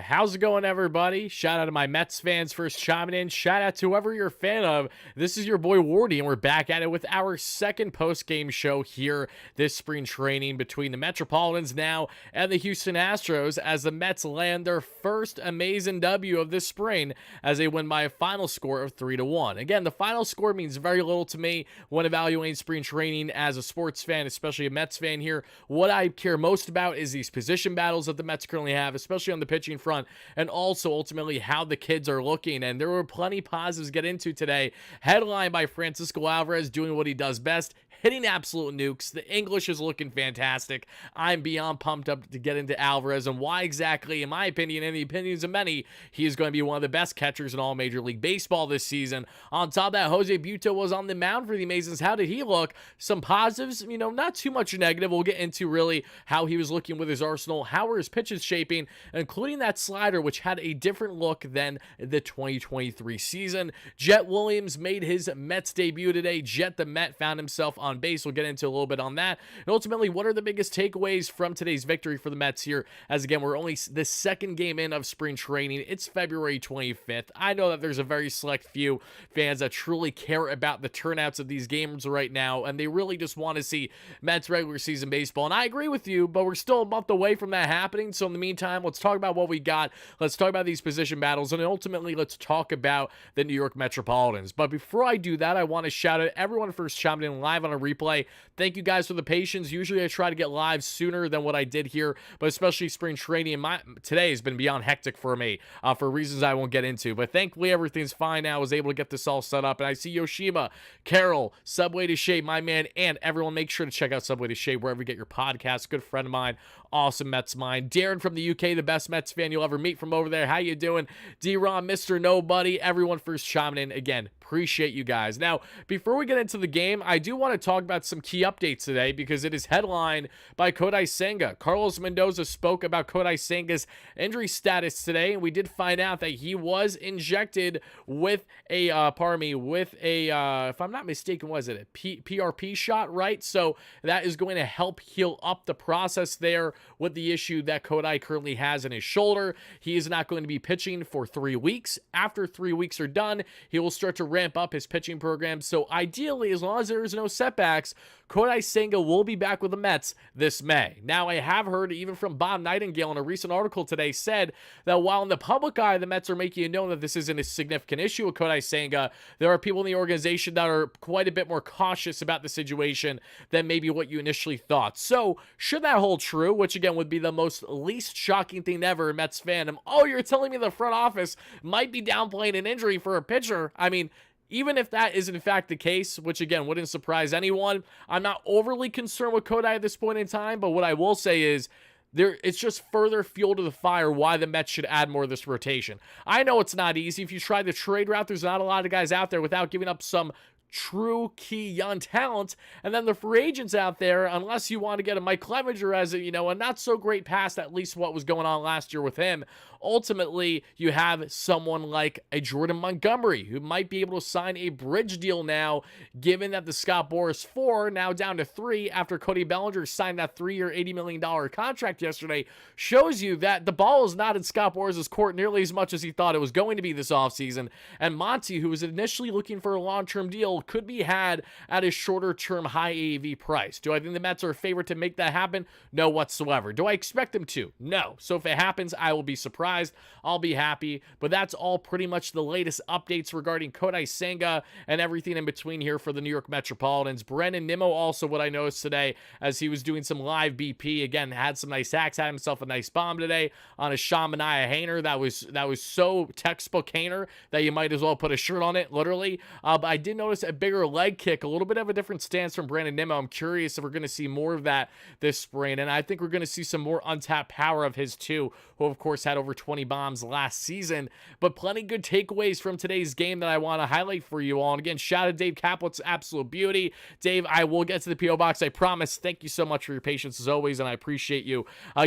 How's it going, everybody? Shout out to my Mets fans first chiming in. Shout out to whoever you're a fan of. This is your boy Wardy, and we're back at it with our second post-game show here this spring training between the Metropolitans now and the Houston Astros as the Mets land their first amazing W of this spring as they win by a final score of 3-1. Again, the final score means very little to me when evaluating spring training as a sports fan, especially a Mets fan here. What I care most about is these position battles that the Mets currently have, especially on the pitching front, and also ultimately how the kids are looking. And there were plenty positives to get into today. Headlined by Francisco Alvarez doing what he does best, hitting absolute nukes. The English is looking fantastic. I'm beyond pumped up to get into Alvarez and why exactly, in my opinion, and the opinions of many, he is going to be one of the best catchers in all Major League Baseball this season. On top of that, Jose Buto was on the mound for the Amazons. How did he look? Some positives, not too much negative. We'll get into really how he was looking with his arsenal, how were his pitches shaping, including that slider, which had a different look than the 2023 season. Jet Williams made his Mets debut today. Jet the Met found himself on base. We'll get into a little bit on that. And ultimately, what are the biggest takeaways from today's victory for the Mets here? As again, we're only the second game in of spring training. It's February 25th. I know that there's a very select few fans that truly care about the turnouts of these games right now, and they really just want to see Mets regular season baseball. And I agree with you, but we're still a month away from that happening. So in the meantime, let's talk about what we got. Let's talk about these position battles, and ultimately, let's talk about the New York Metropolitans. But before I do that, I want to shout out everyone first chiming in live on a replay. Thank you guys for the patience. Usually I try to get live sooner than what I did here, but especially spring training, today has been beyond hectic for me for reasons I won't get into. But thankfully, everything's fine now. I was able to get this all set up, and I see Yoshima, Carol, Subway to Shea, my man, and everyone. Make sure to check out Subway to Shea wherever you get your podcasts. Good friend of mine, awesome Mets mind. Darren from the UK, the best Mets fan you'll ever meet from over there. How you doing? D-Ron, Mr. Nobody, everyone first chiming in. Again, appreciate you guys. Now, before we get into the game, I do want to talk about some key updates today because it is headlined by Kodai Senga. Carlos Mendoza spoke about Kodai Senga's injury status today, and we did find out that he was injected with a, if I'm not mistaken, was it a PRP shot, right? So that is going to help heal up the process there with the issue that Kodai currently has in his shoulder. He is not going to be pitching for 3 weeks. After 3 weeks are done, he will start to ramp up his pitching program. So ideally, as long as there is no setbacks, Kodai Senga will be back with the Mets this May. Now, I have heard even from Bob Nightingale in a recent article today said that while in the public eye, the Mets are making it known that this isn't a significant issue with Kodai Senga, there are people in the organization that are quite a bit more cautious about the situation than maybe what you initially thought. So, should that hold true, which again would be the least shocking thing ever in Mets fandom, oh, you're telling me the front office might be downplaying an injury for a pitcher? I mean, even if that is in fact the case, which again wouldn't surprise anyone, I'm not overly concerned with Kodai at this point in time, but what I will say is it's just further fuel to the fire why the Mets should add more of this rotation. I know it's not easy. If you try the trade route, there's not a lot of guys out there without giving up some true key young talent, and then the free agents out there, unless you want to get a Mike Clevenger as a not so great past at least what was going on last year with him. Ultimately, you have someone like a Jordan Montgomery who might be able to sign a bridge deal now, given that the Scott Boras 4 now down to 3 after Cody Bellinger signed that 3-year $80 million contract yesterday, shows you that the ball is not in Scott Boras' court nearly as much as he thought it was going to be this offseason. And Monty, who was initially looking for a long-term deal, could be had at a shorter-term high AAV price. Do I think the Mets are a favorite to make that happen? No whatsoever. Do I expect them to? No. So if it happens, I will be surprised. I'll be happy. But that's all pretty much the latest updates regarding Kodai Senga and everything in between here for the New York Metropolitans. Brandon Nimmo also what I noticed today as he was doing some live BP. Again, had some nice hacks, had himself a nice bomb today on a Shamania Hainer. That was so textbook Hainer that you might as well put a shirt on it, literally. But I did notice a bigger leg kick, a little bit of a different stance from Brandon Nimmo. I'm curious if we're going to see more of that this spring, and I think we're going to see some more untapped power of his too, who of course had over 20 bombs last season. But plenty good takeaways from today's game that I want to highlight for you all. And again, shout out Dave Caplit's absolute beauty. Dave, I will get to the P.O. Box, I promise. Thank you so much for your patience as always, and I appreciate you.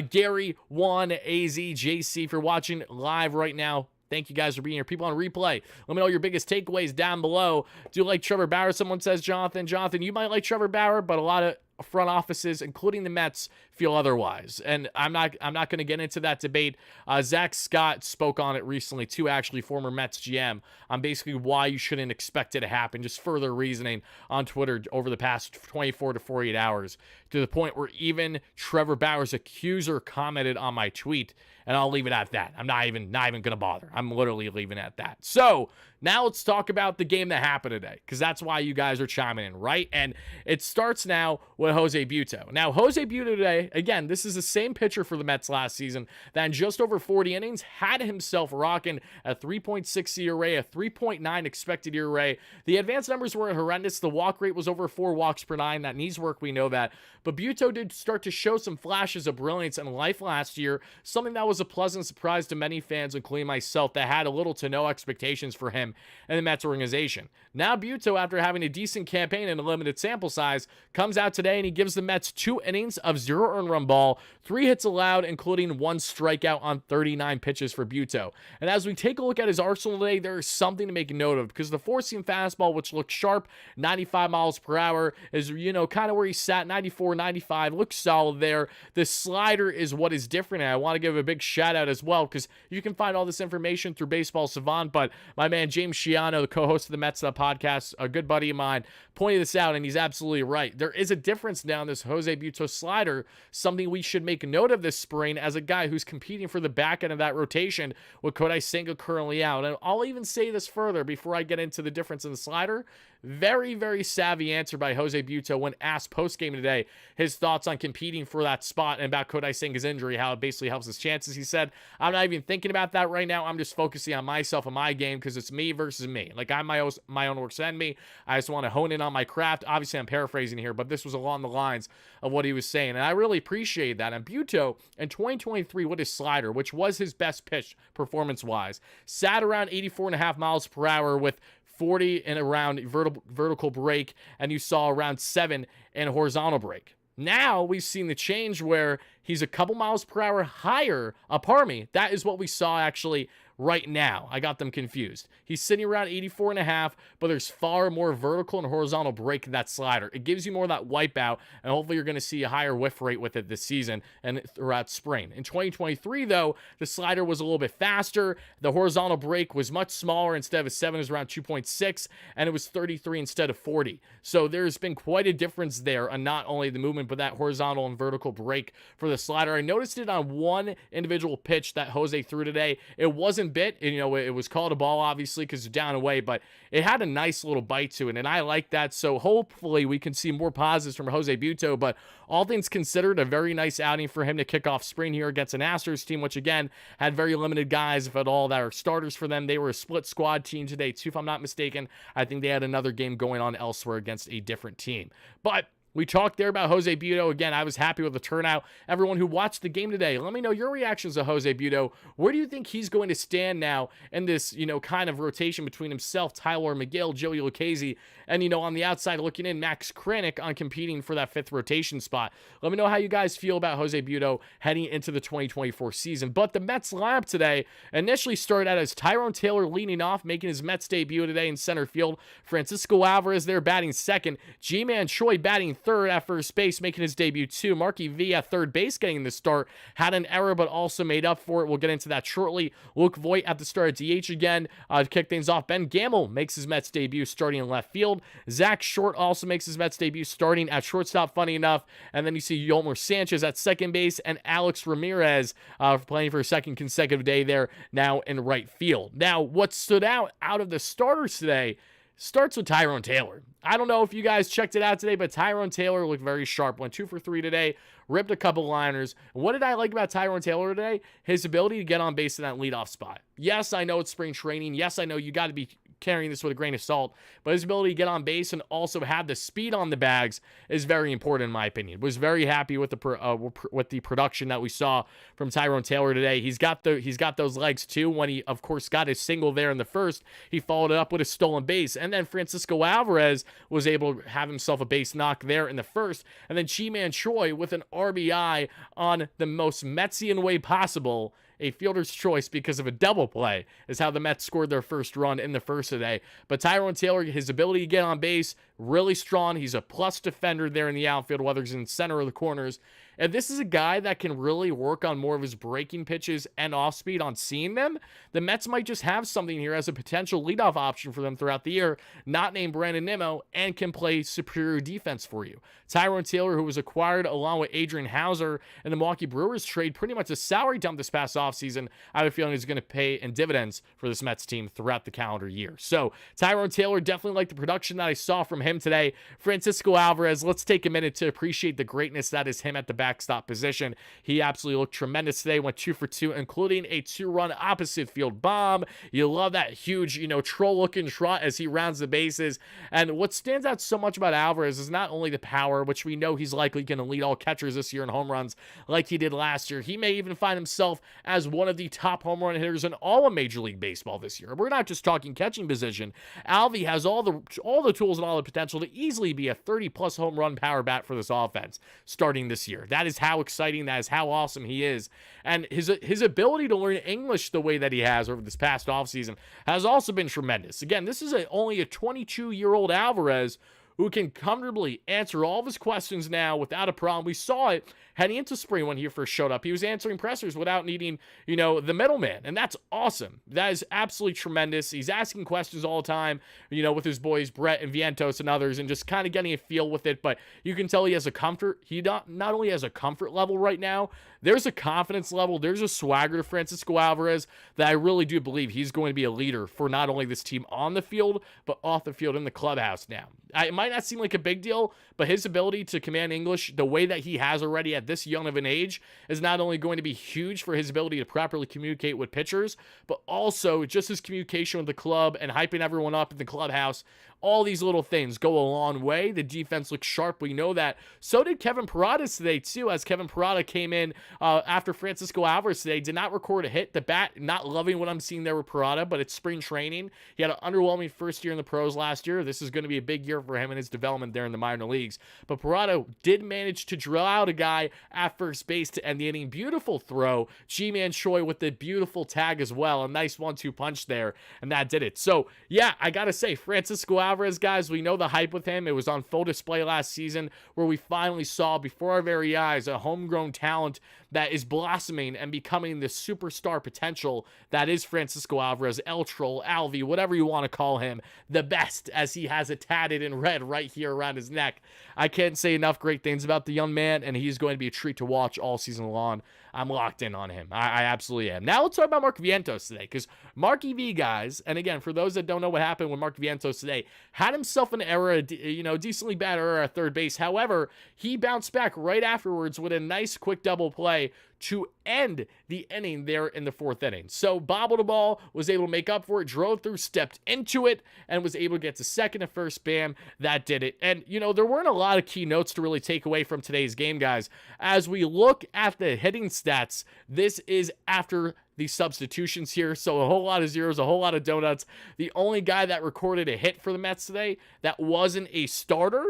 Gary 1 AZ JC, if you're watching live right now, thank you guys for being here. People on replay, let me know your biggest takeaways down below. Do you like Trevor Bauer? Someone says, Jonathan, you might like Trevor Bauer, but a lot of front offices, including the Mets, feel otherwise. And I'm not going to get into that debate. Zach Scott spoke on it recently too, actually, former Mets GM, on basically why you shouldn't expect it to happen. Just further reasoning on Twitter over the past 24 to 48 hours, to the point where even Trevor Bauer's accuser commented on my tweet, and I'll leave it at that. I'm not even going to bother. I'm literally leaving it at that. So now let's talk about the game that happened today, because that's why you guys are chiming in, right? And it starts now with Jose Buto. Now, Jose Buto today, again, this is the same pitcher for the Mets last season that in just over 40 innings had himself rocking a 3.6 ERA, a 3.9 expected ERA. The advanced numbers were horrendous. The walk rate was over 4 walks per 9. That needs work, we know that. But Buto did start to show some flashes of brilliance and life last year, something that was a pleasant surprise to many fans, including myself, that had a little to no expectations for him and the Mets organization. Now Buto, after having a decent campaign and a limited sample size, comes out today and he gives the Mets 2 innings of 0 earned run ball, 3 hits allowed, including 1 strikeout on 39 pitches for Buto. And as we take a look at his arsenal today, there is something to make note of, because the 4-seam fastball, which looks sharp, 95 miles per hour, is, kind of where he sat, 94, 95, looks solid there. The slider is what is different, and I want to give a big shout out as well, because you can find all this information through Baseball Savant, but my man James Shiano, the co-host of the Mets podcast, a good buddy of mine, pointed this out, and he's absolutely right. There is a difference now in this Jose Buto slider, something we should make note of this spring as a guy who's competing for the back end of that rotation with Kodai Senga currently out. And I'll even say this further before I get into the difference in the slider. Very, very savvy answer by Jose Buto when asked post-game today his thoughts on competing for that spot and about Kodai Senga's injury, how it basically helps his chances. He said, I'm not even thinking about that right now. I'm just focusing on myself and my game, because it's me versus me. Like, I'm my own worst enemy. I just want to hone in on my craft. Obviously, I'm paraphrasing here, but this was along the lines of what he was saying, and I really appreciate that. And Buto, in 2023, with his slider, which was his best pitch performance-wise, sat around 84.5 miles per hour with 40 and around vertical break, and you saw around 7 in horizontal break. Now we've seen the change where he's a couple miles per hour higher. Pardon me, that is what we saw actually right now. I got them confused. He's sitting around 84.5, but there's far more vertical and horizontal break in that slider. It gives you more of that wipeout, and hopefully you're going to see a higher whiff rate with it this season and throughout spring. In 2023, though, the slider was a little bit faster. The horizontal break was much smaller. Instead of a 7, it was around 2.6, and it was 33 instead of 40. So there's been quite a difference there on not only the movement, but that horizontal and vertical break for the slider. I noticed it on one individual pitch that Jose threw today. It wasn't bit, and, it was called a ball, obviously, because it's down away, but it had a nice little bite to it, and I like that. So hopefully we can see more positives from Jose Buto, but all things considered, a very nice outing for him to kick off spring here against an Astros team, which again had very limited guys, if at all, that are starters for them. They were a split squad team today too, if I'm not mistaken. I think they had another game going on elsewhere against a different team, but we talked there about Jose Buto. Again, I was happy with the turnout. Everyone who watched the game today, let me know your reactions to Jose Buto. Where do you think he's going to stand now in this, kind of rotation between himself, Tyler McGill, Joey Lucchesi, and, on the outside looking in, Max Kranick on competing for that 5th rotation spot? Let me know how you guys feel about Jose Buto heading into the 2024 season. But the Mets lineup today initially started out as Tyrone Taylor leading off, making his Mets debut today in center field. Francisco Alvarez there batting second. Ji-Man Choi batting third at first base, making his debut too. Marky V at third base getting the start. Had an error, but also made up for it. We'll get into that shortly. Luke Voigt at the start at DH again. To kick things off, Ben Gamel makes his Mets debut starting in left field. Zach Short also makes his Mets debut starting at shortstop, funny enough. And then you see Yolmer Sanchez at second base and Alex Ramirez playing for a second consecutive day there now in right field. Now, what stood out of the starters today starts with Tyrone Taylor. I don't know if you guys checked it out today, but Tyrone Taylor looked very sharp. Went 2 for 3 today, ripped a couple liners. What did I like about Tyrone Taylor today? His ability to get on base in that leadoff spot. Yes, I know it's spring training. Yes, I know you got to be carrying this with a grain of salt, but his ability to get on base and also have the speed on the bags is very important in my opinion. Was very happy with the production that we saw from Tyrone Taylor today. He's got those legs too. When he of course got his single there in the first, he followed it up with a stolen base, and then Francisco Alvarez was able to have himself a base knock there in the first, and then Ji-Man Choi with an RBI on the most Metsian way possible a fielder's choice because of a double play is how the Mets scored their first run in the first today. But Tyrone Taylor, his ability to get on base, really strong. He's a plus defender there in the outfield, whether he's in the center or the corners. If this is a guy that can really work on more of his breaking pitches and off speed on seeing them, the Mets might just have something here as a potential leadoff option for them throughout the year, not named WardyNYM, and can play superior defense for you. Tyrone Taylor, who was acquired along with Adrian Hauser in the Milwaukee Brewers trade, pretty much a salary dump this past offseason, I have a feeling he's going to pay in dividends for this Mets team throughout the calendar year. So Tyrone Taylor, definitely like the production that I saw from him today. Francisco Alvarez, let's take a minute to appreciate the greatness that is him at the backstop position. He absolutely looked tremendous today, went 2 for 2, including a 2-run opposite field bomb. You love that huge, troll-looking trot as he rounds the bases. And what stands out so much about Alvarez is not only the power, which we know he's likely going to lead all catchers this year in home runs like he did last year. He may even find himself as one of the top home run hitters in all of Major League Baseball this year. We're not just talking catching position. Alvy has all the tools and all the potential to easily be a 30-plus home run power bat for this offense starting this year. That is how exciting, that is how awesome he is. And his ability to learn English the way that he has over this past offseason has also been tremendous. Again, this is only a 22-year-old Alvarez who can comfortably answer all of his questions now without a problem. We saw it heading into spring when he first showed up. He was answering pressers without needing, the middleman, and that's awesome. That is absolutely tremendous. He's asking questions all the time, with his boys Brett and Vientos and others, and just kind of getting a feel with it. But you can tell he has a comfort. He not only has a comfort level right now, there's a confidence level, there's a swagger to Francisco Alvarez that I really do believe he's going to be a leader for not only this team on the field, but off the field in the clubhouse now. It might not seem like a big deal, but his ability to command English the way that he has already at this young of an age is not only going to be huge for his ability to properly communicate with pitchers, but also just his communication with the club and hyping everyone up in the clubhouse. All these little things go a long way. The defense looks sharp. We know that. So did Kevin Parada today, too, as Kevin Parada came in after Francisco Alvarez today. Did not record a hit. The bat, not loving what I'm seeing there with Parada, but it's spring training. He had an underwhelming first year in the pros last year. This is going to be a big year for him and his development there in the minor leagues. But Parada did manage to drill out a guy at first base to end the inning. Beautiful throw. G-Man Choi with the beautiful tag as well. A nice 1-2 punch there, and that did it. So, yeah, I got to say, Francisco Alvarez, guys, we know the hype with him. It was on full display last season where we finally saw before our very eyes a homegrown talent that is blossoming and becoming the superstar potential that is Francisco Alvarez, El Troll, Alvy, whatever you want to call him, the best, as he has it tatted in red right here around his neck. I can't say enough great things about the young man, and he's going to be a treat to watch all season long. I'm locked in on him. I absolutely am. Now let's talk about Mark Vientos today, because Mark EV, guys, and again, for those that don't know what happened with Mark Vientos today, had himself an error, decently bad error at third base. However, he bounced back right afterwards with a nice quick double play to end the inning there in the fourth inning. So bobbled the ball, was able to make up for it, drove through, stepped into it, and was able to get to second and first. Bam, that did it. And, there weren't a lot of key notes to really take away from today's game, guys. As we look at the hitting stats, this is after the substitutions here, so a whole lot of zeros, a whole lot of donuts. The only guy that recorded a hit for the Mets today that wasn't a starter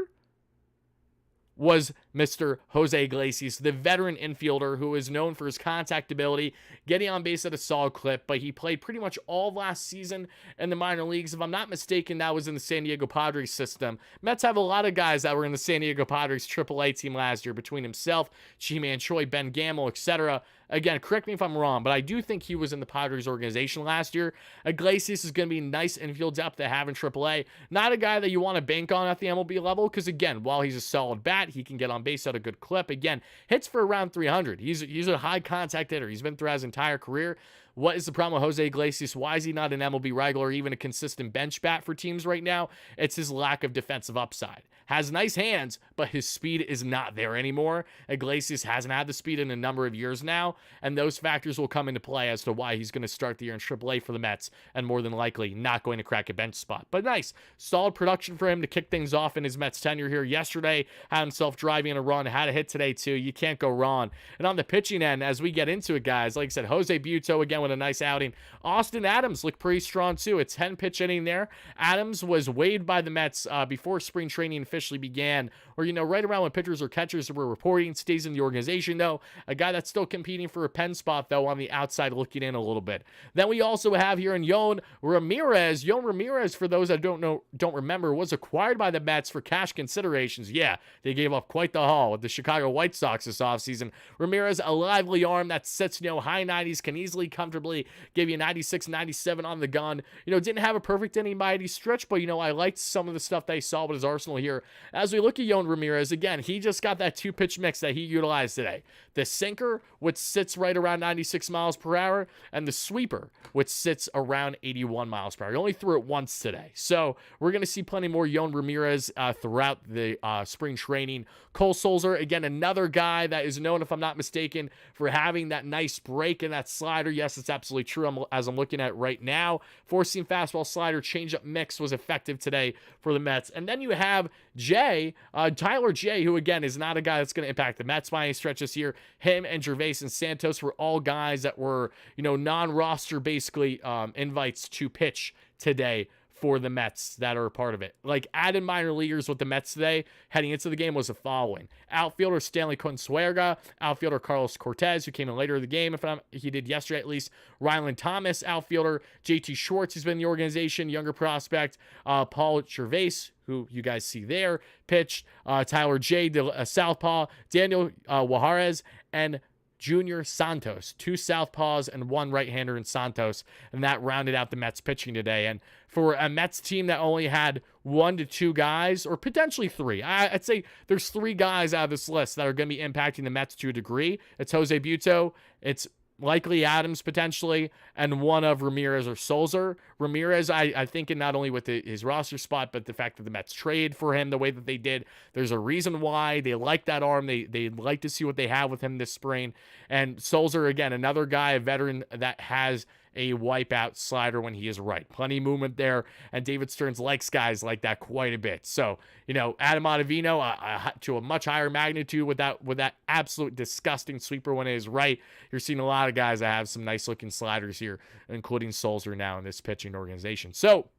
was Mr. Jose Iglesias, the veteran infielder who is known for his contact ability, getting on base at a solid clip, but he played pretty much all last season in the minor leagues. If I'm not mistaken, that was in the San Diego Padres system. Mets have a lot of guys that were in the San Diego Padres AAA team last year, between himself, G-Man Choi, Ben Gamble, etc. Again, correct me if I'm wrong, but I do think he was in the Padres organization last year. Iglesias is going to be nice infield depth to have in AAA. Not a guy that you want to bank on at the MLB level, because again, while he's a solid bat, he can get on base at a good clip. Again, hits for around 300. He's a high contact hitter. He's been throughout his entire career. What is the problem with Jose Iglesias? Why is he not an MLB regular or even a consistent bench bat for teams right now? It's his lack of defensive upside. Has nice hands, but his speed is not there anymore. Iglesias hasn't had the speed in a number of years now, and those factors will come into play as to why he's going to start the year in AAA for the Mets, and more than likely not going to crack a bench spot. But nice, solid production for him to kick things off in his Mets tenure here yesterday. Had himself driving a run, had a hit today too. You can't go wrong. And on the pitching end, as we get into it, guys, like I said, Jose Buto again with with a nice outing. Austin Adams looked pretty strong too. A 10-pitch inning there. Adams was waived by the Mets before spring training officially began, or, right around when pitchers or catchers were reporting. Stays in the organization, though. A guy that's still competing for a pen spot, though, on the outside looking in a little bit. Then we also have here in Yoan Ramirez. Yoan Ramirez, for those that don't remember, was acquired by the Mets for cash considerations. Yeah, they gave up quite the haul with the Chicago White Sox this offseason. Ramirez, a lively arm that sits, high 90s, can easily, comfortably give you 96, 97 on the gun. Didn't have a perfect inning by any stretch, but, I liked some of the stuff that I saw with his arsenal here. As we look at Yoan Ramirez, again, he just got that 2-pitch mix that he utilized today. The sinker, which sits right around 96 miles per hour, and the sweeper, which sits around 81 miles per hour. He only threw it once today. So we're going to see plenty more Yoan Ramirez throughout the spring training. Cole Sulzer, again, another guy that is known, if I'm not mistaken, for having that nice break and that slider. Yes, it's absolutely true, as I'm looking at it right now. Four-seam fastball slider changeup mix was effective today for the Mets. And then you have Tyler J, who, again, is not a guy that's going to impact the Mets by any stretch this year. Him and Gervais and Santos were all guys that were, non-roster, basically, invites to pitch today for the Mets that are a part of it. Like, added minor leaguers with the Mets today heading into the game was the following: outfielder Stanley Consuegra, outfielder Carlos Cortez, who came in later in the game, he did yesterday at least, Ryland Thomas, outfielder JT Schwartz, who's been in the organization, younger prospect, Paul Gervais, who you guys see there, pitched, Tyler J, southpaw, Daniel Juarez, and Junior Santos, 2 southpaws and 1 right-hander in Santos, and that rounded out the Mets pitching today. And for a Mets team that only had 1 to 2 guys, or potentially 3, I'd say there's 3 guys out of this list that are going to be impacting the Mets to a degree. It's Jose Buto, it's likely Adams potentially, and one of Ramirez or Sulzer. Ramirez, I think, not only with his roster spot, but the fact that the Mets trade for him the way that they did. There's a reason why they like that arm. They like to see what they have with him this spring. And Sulzer, again, another guy, a veteran that has a wipeout slider when he is right. Plenty of movement there, and David Stearns likes guys like that quite a bit. So, Adam Ottavino to a much higher magnitude with that absolute disgusting sweeper when it is right. You're seeing a lot of guys that have some nice-looking sliders here, including Sulzer now in this pitching organization. So,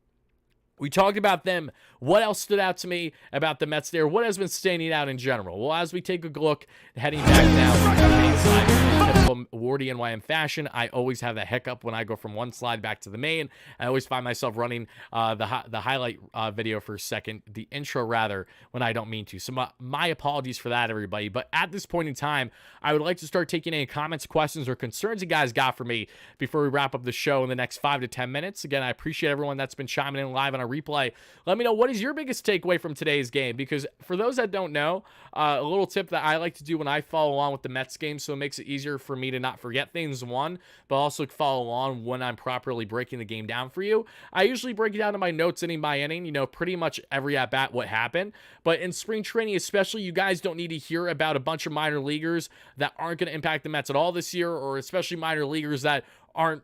we talked about them. What else stood out to me about the Mets there? What has been standing out in general? Well, as we take a look, heading back now to the main slide, typical WardyNYM fashion, I always have that hiccup when I go from one slide back to the main. I always find myself running the highlight video for a second, the intro rather, when I don't mean to. So my apologies for that, everybody. But at this point in time, I would like to start taking any comments, questions, or concerns you guys got for me before we wrap up the show in the next 5 to 10 minutes. Again, I appreciate everyone that's been chiming in live on our replay. Let me know, what is your biggest takeaway from today's game? Because for those that don't know, a little tip that I like to do when I follow along with the Mets game, so it makes it easier for me to not forget things, one, but also follow along when I'm properly breaking the game down for you. I usually break it down to my notes inning by inning, pretty much every at-bat what happened. But in spring training especially, you guys don't need to hear about a bunch of minor leaguers that aren't going to impact the Mets at all this year, or especially minor leaguers that are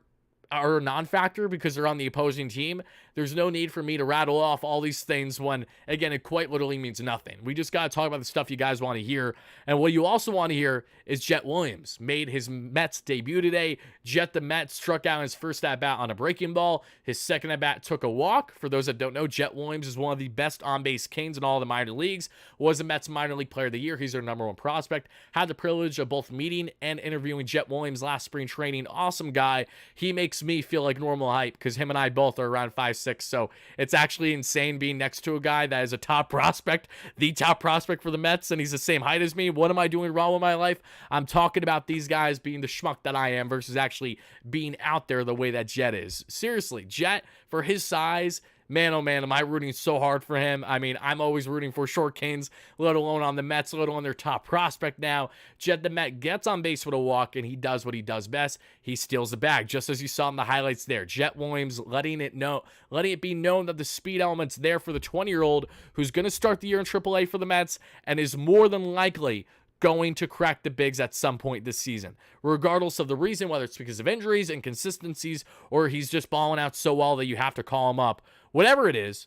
a non-factor because they're on the opposing team. There's no need for me to rattle off all these things when, again, it quite literally means nothing. We just got to talk about the stuff you guys want to hear. And what you also want to hear is Jet Williams made his Mets debut today. Jet the Met struck out his first at-bat on a breaking ball. His second at-bat took a walk. For those that don't know, Jet Williams is one of the best on-base kings in all the minor leagues. Was a Mets minor league player of the year. He's their #1 prospect. Had the privilege of both meeting and interviewing Jet Williams last spring training. Awesome guy. He makes me feel like normal height because him and I both are around 5'6". So it's actually insane being next to a guy that is a top prospect, the top prospect for the Mets, and he's the same height as me. What am I doing wrong with my life? I'm talking about these guys being the schmuck that I am versus actually being out there the way that Jet is. Seriously, Jet, for his size, man, oh man, am I rooting so hard for him. I mean, I'm always rooting for short kings, let alone on the Mets, let alone their top prospect now. Jet the Met gets on base with a walk, and he does what he does best. He steals the bag, just as you saw in the highlights there. Jet Williams letting it be known that the speed element's there for the 20-year-old who's going to start the year in AAA for the Mets and is more than likely going to crack the bigs at some point this season, regardless of the reason, whether it's because of injuries, inconsistencies, or he's just balling out so well that you have to call him up. Whatever it is,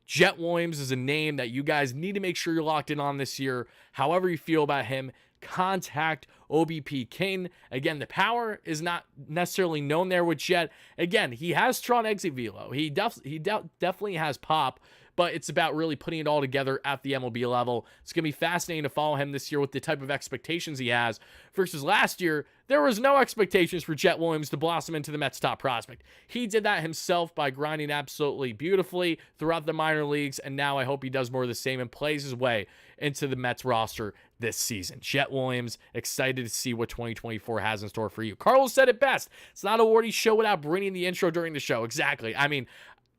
Jet Williams is a name that you guys need to make sure you're locked in on this year. However you feel about him, contact OBP king. Again, the power is not necessarily known there with Jet. Again, he has strong exit velo. He definitely has pop, but it's about really putting it all together at the MLB level. It's going to be fascinating to follow him this year with the type of expectations he has versus last year. There was no expectations for Jet Williams to blossom into the Mets' top prospect. He did that himself by grinding absolutely beautifully throughout the minor leagues, and now I hope he does more of the same and plays his way into the Mets roster this season. Jet Williams, excited to see what 2024 has in store for you. Carlos said it best. It's not a Wardy show without bringing the intro during the show. Exactly. I mean,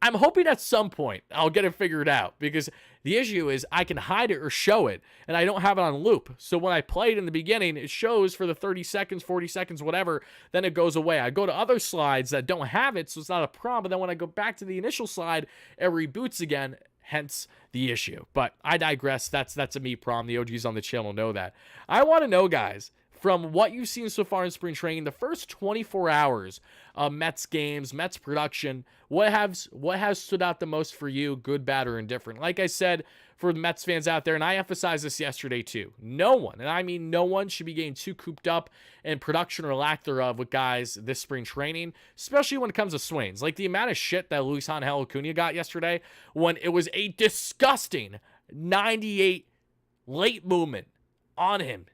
I'm hoping at some point I'll get it figured out, because the issue is I can hide it or show it, and I don't have it on loop. So when I play it in the beginning, it shows for the 30 seconds, 40 seconds, whatever, then it goes away. I go to other slides that don't have it, so it's not a problem. But then when I go back to the initial slide, it reboots again, hence the issue. But I digress. That's a me problem. The OGs on the channel know that. I want to know, guys, from what you've seen so far in spring training, the first 24 hours of Mets games, Mets production, what has stood out the most for you, good, bad, or indifferent? Like I said, for the Mets fans out there, and I emphasized this yesterday too, no one, and I mean no one, should be getting too cooped up in production or lack thereof with guys this spring training, especially when it comes to swings. Like the amount of shit that Luis Angel Acuna got yesterday when it was a disgusting 98 late movement on him.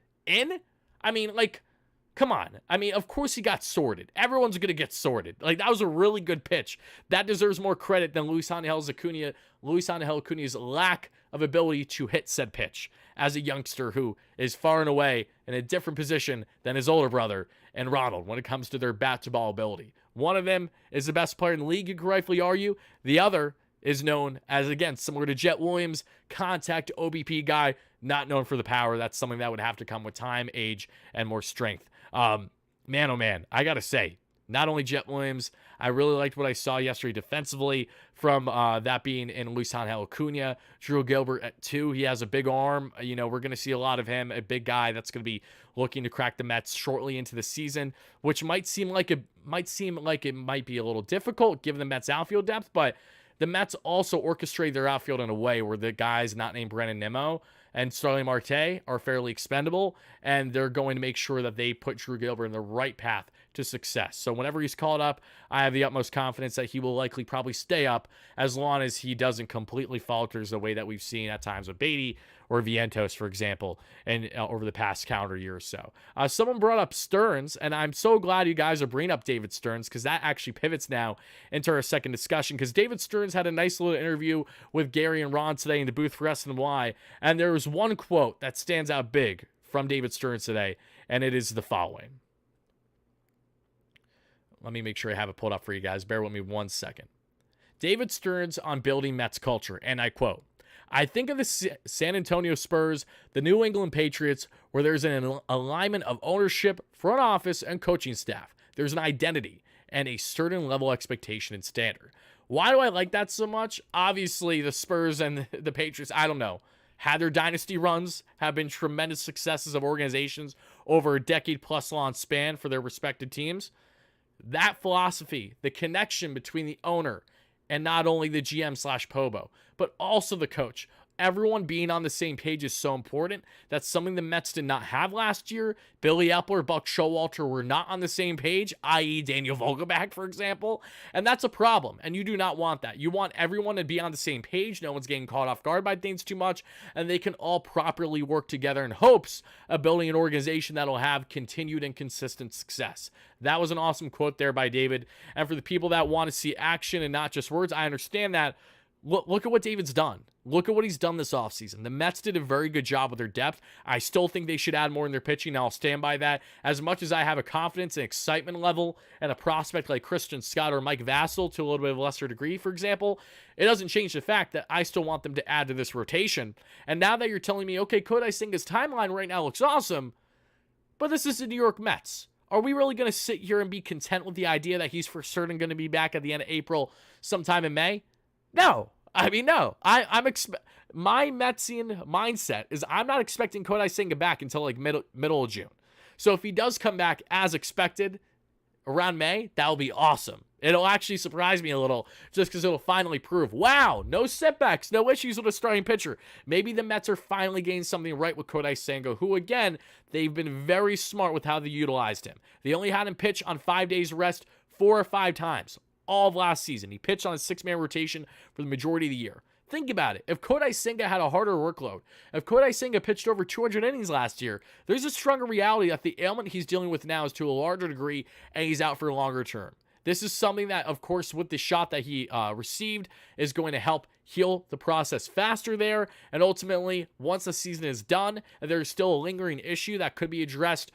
I mean, like, come on. I mean, of course he got sorted. Everyone's going to get sorted. Like, that was a really good pitch. That deserves more credit than Luis Angel Acuna's lack of ability to hit said pitch as a youngster who is far and away in a different position than his older brother and Ronald when it comes to their bat-to-ball ability. One of them is the best player in the league, you could rightfully argue. The other is known as, again, similar to Jet Williams, contact OBP guy, not known for the power. That's something that would have to come with time, age, and more strength. Man, oh man, I gotta say, not only Jet Williams, I really liked what I saw yesterday defensively from that being in Luis Angel Acuna. Drew Gilbert at 2. He has a big arm. You know, we're going to see a lot of him, a big guy that's going to be looking to crack the Mets shortly into the season, which might seem like it might be a little difficult given the Mets outfield depth, but the Mets also orchestrate their outfield in a way where the guys not named Brandon Nimmo and Starling Marte are fairly expendable, and they're going to make sure that they put Drew Gilbert in the right path to success. So whenever he's called up, I have the utmost confidence that he will likely probably stay up as long as he doesn't completely falters the way that we've seen at times with Beatty or Vientos, for example, and over the past calendar year or so. Someone brought up Stearns, and I'm so glad you guys are bringing up David Stearns, because that actually pivots now into our second discussion, because David Stearns had a nice little interview with Gary and Ron today in the booth for SNY, and there was one quote that stands out big from David Stearns today, and it is the following. Let me make sure I have it pulled up for you guys. Bear with me 1 second. David Stearns on building Mets culture, and I quote, "I think of the San Antonio Spurs, the New England Patriots, where there's an alignment of ownership, front office, and coaching staff. There's an identity and a certain level of expectation and standard." Why do I like that so much? Obviously, the Spurs and the Patriots, I don't know, had their dynasty runs, have been tremendous successes of organizations over a decade-plus long span for their respective teams. That philosophy, the connection between the owner and not only the GM/Pobo, but also the coach, everyone being on the same page is so important. That's something the Mets did not have last year. Billy Epler, Buck Showalter were not on the same page, i.e. Daniel Vogelbach, for example. And that's a problem, and you do not want that. You want everyone to be on the same page. No one's getting caught off guard by things too much, and they can all properly work together in hopes of building an organization that'll have continued and consistent success. That was an awesome quote there by David. And for the people that want to see action and not just words, I understand that. Look at what David's done. Look at what he's done this offseason. The Mets did a very good job with their depth. I still think they should add more in their pitching. I'll stand by that. As much as I have a confidence and excitement level and a prospect like Christian Scott or Mike Vassell to a little bit of a lesser degree, for example, it doesn't change the fact that I still want them to add to this rotation. And now that you're telling me, okay, Kodai Senga's timeline right now looks awesome, but this is the New York Mets. Are we really going to sit here and be content with the idea that he's for certain going to be back at the end of April, sometime in May? No. I mean, no. My Metsian mindset is I'm not expecting Kodai Senga back until like middle of June. So if he does come back as expected around May, that'll be awesome. It'll actually surprise me a little just because it'll finally prove, wow, no setbacks, no issues with a starting pitcher. Maybe the Mets are finally getting something right with Kodai Senga, who, again, they've been very smart with how they utilized him. They only had him pitch on 5 days rest 4 or 5 times all of last season. He pitched on a 6-man rotation for the majority of the year. Think about it. If Kodai Senga had a harder workload, if Kodai Senga pitched over 200 innings last year, there's a stronger reality that the ailment he's dealing with now is to a larger degree, and he's out for a longer term. This is something that, of course, with the shot that he received, is going to help heal the process faster there. And ultimately, once the season is done, and there's still a lingering issue that could be addressed,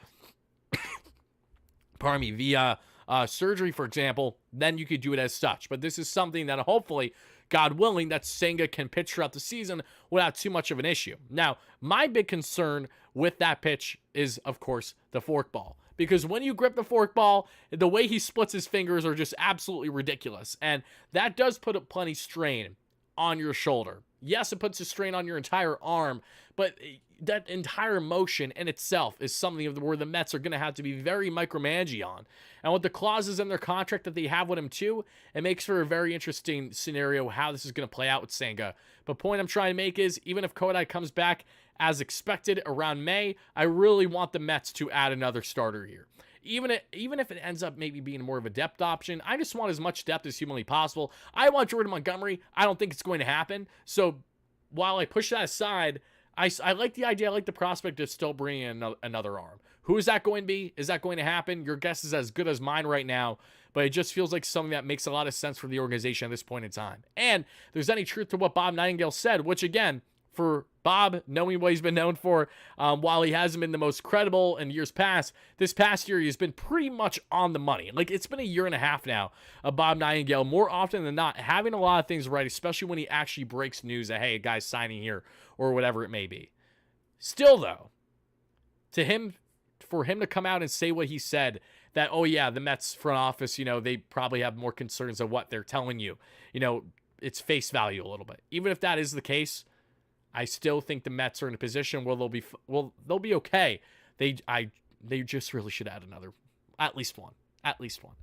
pardon me, via surgery, for example, then you could do it as such. But this is something that hopefully, God willing, that Senga can pitch throughout the season without too much of an issue. Now, my big concern with that pitch is, of course, the forkball. Because when you grip the forkball, the way he splits his fingers are just absolutely ridiculous. And that does put up plenty strain on your shoulder. Yes, it puts a strain on your entire arm, but that entire motion in itself is something where the Mets are going to have to be very micromanaging on. And with the clauses in their contract that they have with him too, it makes for a very interesting scenario how this is going to play out with Senga. But point I'm trying to make is, even if Kodai comes back as expected around May, I really want the Mets to add another starter here. Even if it ends up maybe being more of a depth option, I just want as much depth as humanly possible. I want Jordan Montgomery. I don't think it's going to happen. So while I push that aside, I like the idea. I like the prospect of still bringing in another arm. Who is that going to be? Is that going to happen? Your guess is as good as mine right now, but it just feels like something that makes a lot of sense for the organization at this point in time. And if there's any truth to what Bob Nightingale said, which again, for Bob, knowing what he's been known for, while he hasn't been the most credible in years past, this past year he's been pretty much on the money. Like, it's been a year and a half now of Bob Nightingale, more often than not, having a lot of things right, especially when he actually breaks news that, hey, a guy's signing here or whatever it may be. Still, though, for him to come out and say what he said, that, oh yeah, the Mets front office, they probably have more concerns of what they're telling you. It's face value a little bit. Even if that is the case, I still think the Mets are in a position where they'll be okay. They just really should add another, at least one.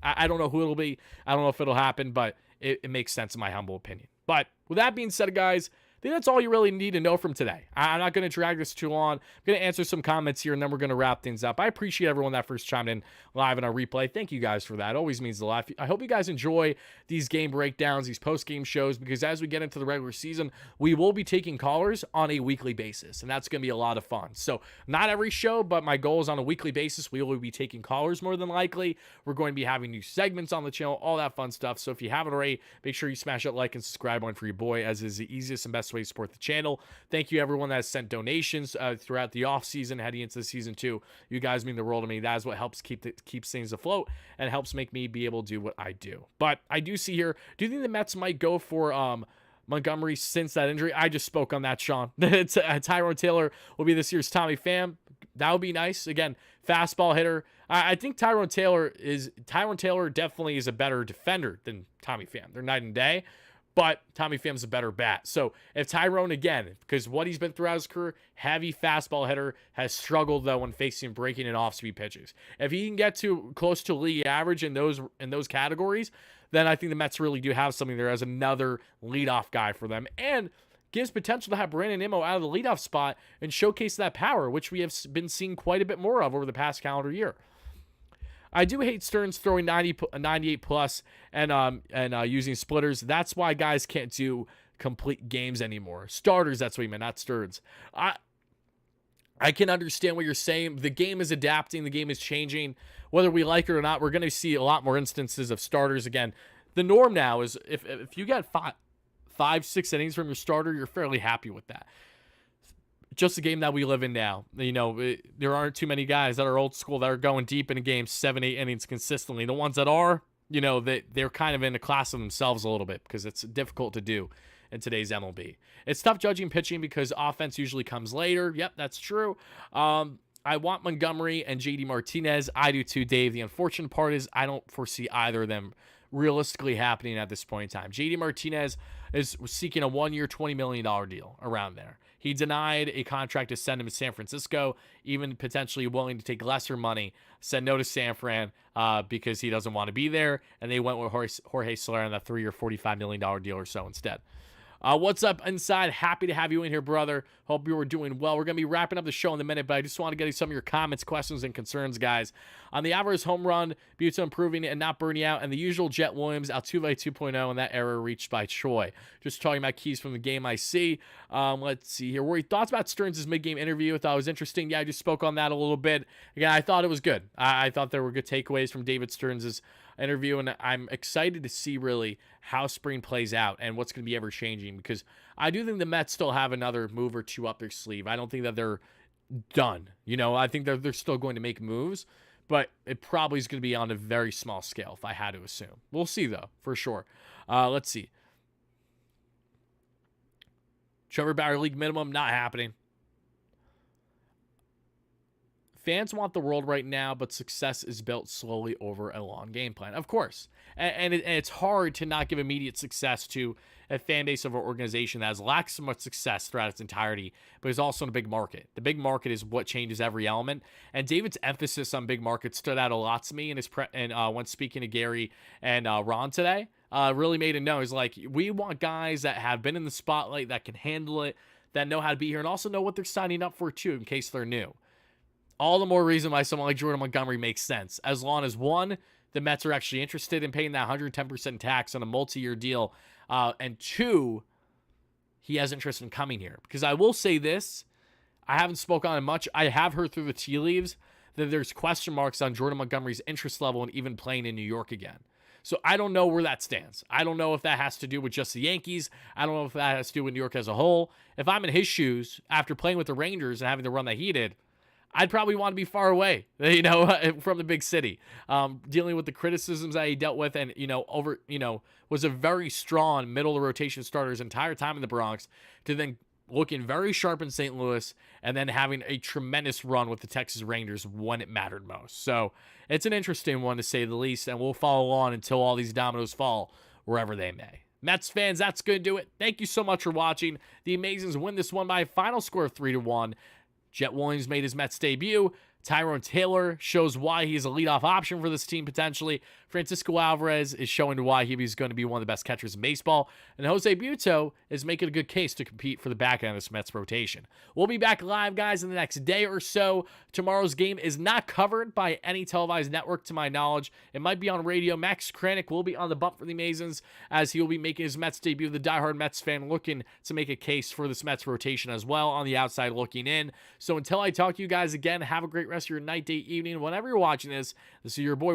I don't know who it'll be. I don't know if it'll happen, but it makes sense in my humble opinion. But with that being said, guys, I think that's all you really need to know from today. I'm not going to drag this too long. I'm going to answer some comments here, and then we're going to wrap things up. I appreciate everyone that first chimed in live in our replay. Thank you guys for that. It always means a lot. I hope you guys enjoy these game breakdowns, these post-game shows, because as we get into the regular season, we will be taking callers on a weekly basis, and that's going to be a lot of fun. So not every show, but my goal is on a weekly basis, we will be taking callers more than likely. We're going to be having new segments on the channel, all that fun stuff. So if you haven't already, make sure you smash that like and subscribe button for your boy, as is the easiest and best way to support the channel. Thank you everyone that has sent donations throughout the off season heading into the season 2. You guys mean the world to me. That is what helps keeps things afloat and helps make me be able to do what I do. But I do see here, do you think the Mets might go for Montgomery since that injury? I just spoke on that, Sean. Tyrone Taylor will be this year's Tommy Pham. That would be nice. Again, fastball hitter. I think Tyrone Taylor definitely is a better defender than Tommy Pham. They're night and day. But Tommy Pham's a better bat. So if Tyrone, again, because what he's been throughout his career, heavy fastball hitter, has struggled, though, when facing breaking and off-speed pitches. If he can get to close to league average in those categories, then I think the Mets really do have something there as another leadoff guy for them. And gives potential to have Brandon Nimmo out of the leadoff spot and showcase that power, which we have been seeing quite a bit more of over the past calendar year. I do hate Stearns throwing 98 plus and using splitters. That's why guys can't do complete games anymore. Starters, that's what he meant, not Stearns. I can understand what you're saying. The game is adapting. The game is changing. Whether we like it or not, we're going to see a lot more instances of starters again. The norm now is if you get 5-6 innings from your starter, you're fairly happy with that. Just the game that we live in now. There aren't too many guys that are old school that are going deep in a game 7-8 innings consistently. The ones that are, they're kind of in a class of themselves a little bit because it's difficult to do in today's MLB. It's tough judging pitching because offense usually comes later. Yep, that's true. I want Montgomery and JD Martinez. I do too, Dave. The unfortunate part is I don't foresee either of them realistically happening at this point in time. JD Martinez is seeking a 1-year, $20 million deal around there. He denied a contract to send him to San Francisco, even potentially willing to take lesser money, said no to San Fran because he doesn't want to be there, and they went with Jorge Soler on that 3-year, $45 million deal or so instead. What's up, Inside? Happy to have you in here, brother. Hope you are doing well. We're going to be wrapping up the show in a minute, but I just want to get some of your comments, questions, and concerns, guys. On the Alvarez home run, Buto improving and not burning out, and the usual Jet Williams, Altuve 2.0, and that error reached by Choi. Just talking about keys from the game I see. Let's see here. Rory, thoughts about Stearns' mid-game interview? I thought it was interesting. Yeah, I just spoke on that a little bit. Again, I thought it was good. I thought there were good takeaways from David Stearns' interview, and I'm excited to see really how spring plays out and what's going to be ever changing, because I do think the Mets still have another move or two up their sleeve. I don't think that they're done. I think they're still going to make moves, but it probably is going to be on a very small scale if I had to assume. We'll see, though, for sure. Let's see. Trevor Bauer league minimum, not happening. Fans want the world right now, but success is built slowly over a long game plan. Of course. And it's hard to not give immediate success to a fan base of an organization that has lacked so much success throughout its entirety, but is also in a big market. The big market is what changes every element. And David's emphasis on big markets stood out a lot to me in his when speaking to Gary and Ron today. Really made it known. He's like, we want guys that have been in the spotlight, that can handle it, that know how to be here, and also know what they're signing up for, too, in case they're new. All the more reason why someone like Jordan Montgomery makes sense. As long as, one, the Mets are actually interested in paying that 110% tax on a multi-year deal, and two, he has interest in coming here. Because I will say this, I haven't spoken on it much. I have heard through the tea leaves that there's question marks on Jordan Montgomery's interest level in even playing in New York again. So I don't know where that stands. I don't know if that has to do with just the Yankees. I don't know if that has to do with New York as a whole. If I'm in his shoes after playing with the Rangers and having the run that he did, I'd probably want to be far away, from the big city, dealing with the criticisms that he dealt with, and was a very strong middle of the rotation starter his entire time in the Bronx, to then looking very sharp in St. Louis, and then having a tremendous run with the Texas Rangers when it mattered most. So it's an interesting one, to say the least, and we'll follow on until all these dominoes fall wherever they may. Mets fans, that's going to do it. Thank you so much for watching. The Amazings win this one by a final score of 3-1. Jet Williams made his Mets debut. Tyrone Taylor shows why he's a leadoff option for this team potentially. Francisco Alvarez is showing why he's going to be one of the best catchers in baseball. And Jose Buto is making a good case to compete for the back end of this Mets rotation. We'll be back live, guys, in the next day or so. Tomorrow's game is not covered by any televised network, to my knowledge. It might be on radio. Max Kranick will be on the bump for the Amazons, as he will be making his Mets debut. The diehard Mets fan looking to make a case for this Mets rotation as well, on the outside looking in. So until I talk to you guys again, have a great rest of your night, day, evening, whenever you're watching this. This is your boy